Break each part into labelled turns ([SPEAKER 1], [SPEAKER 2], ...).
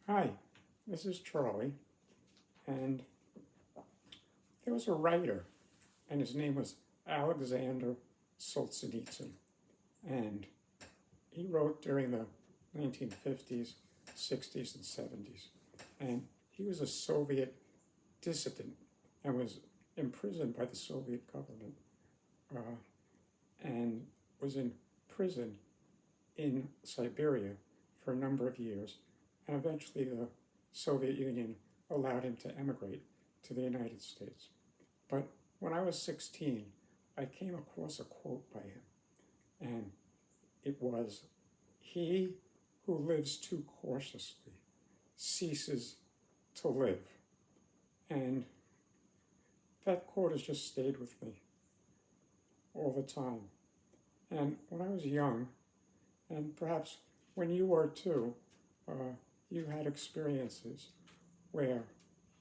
[SPEAKER 1] Hi, this is Charlie, and there was a writer, and his name was Alexander Solzhenitsyn, and he wrote during the 1950s, 60s, and 70s, and he was a Soviet dissident and was imprisoned by the Soviet government and was in prison in Siberia for a number of years, and eventually the Soviet Union allowed him to emigrate to the United States. But when I was 16, I came across a quote by him, and it was, "He who lives too cautiously ceases to live." And that quote has just stayed with me all the time. And when I was young, and perhaps when you were too, you had experiences where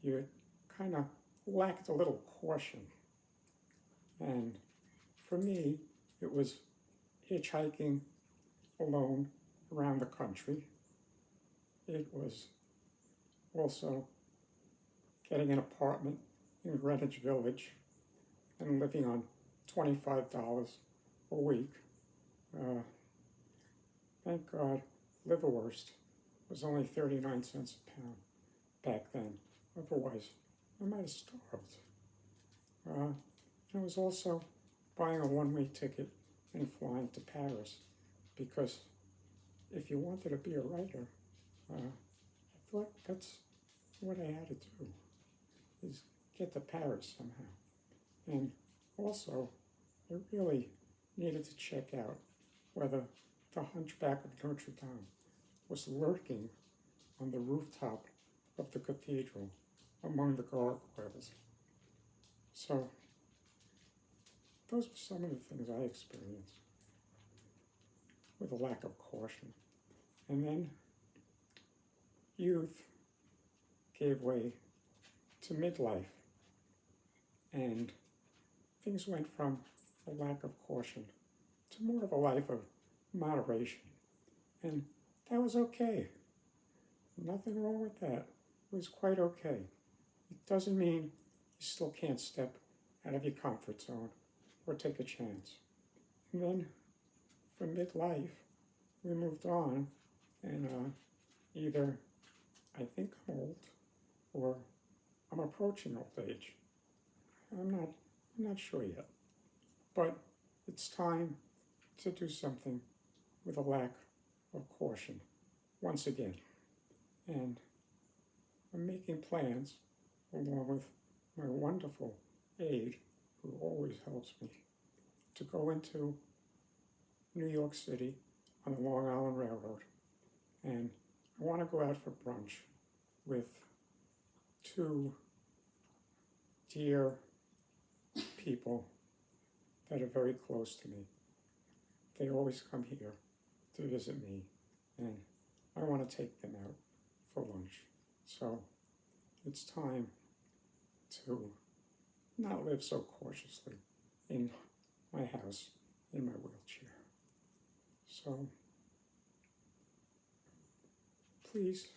[SPEAKER 1] you kind of lacked a little caution. And for me, it was hitchhiking alone around the country. It was also getting an apartment in Greenwich Village and living on $25 a week. Thank God liverwurst was only 39 cents a pound back then. Otherwise, I might have starved. It was also buying a one-way ticket and flying to Paris, because if you wanted to be a writer, I thought that's what I had to do, is get to Paris somehow. And also, I really needed to check out whether the Hunchback of Notre Dame was lurking on the rooftop of the cathedral among the gargoyles. So those were some of the things I experienced with a lack of caution. And then youth gave way to midlife, and things went from a lack of caution to more of a life of moderation. And that was okay. Nothing wrong with that. It was quite okay. It doesn't mean you still can't step out of your comfort zone or take a chance. And then from midlife, we moved on, and either I think I'm old or I'm approaching old age. I'm not sure yet. But it's time to do something with a lack of caution once again. And I'm making plans, along with my wonderful aide, who always helps me, to go into New York City on the Long Island Railroad. And I want to go out for brunch with two dear people that are very close to me. They always come here to visit me, and I want to take them out for lunch. So it's time to not live so cautiously in my house, in my wheelchair. So please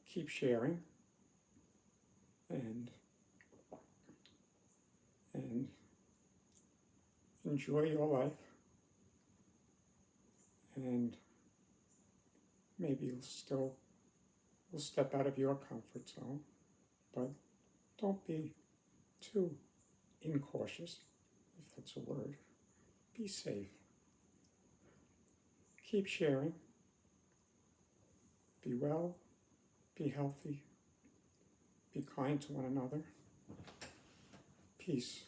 [SPEAKER 1] keep sharing and enjoy your life, and maybe you'll step out of your comfort zone, but don't be too incautious, if that's a word. Be safe. Keep sharing. Be well, be healthy, be kind to one another. Peace.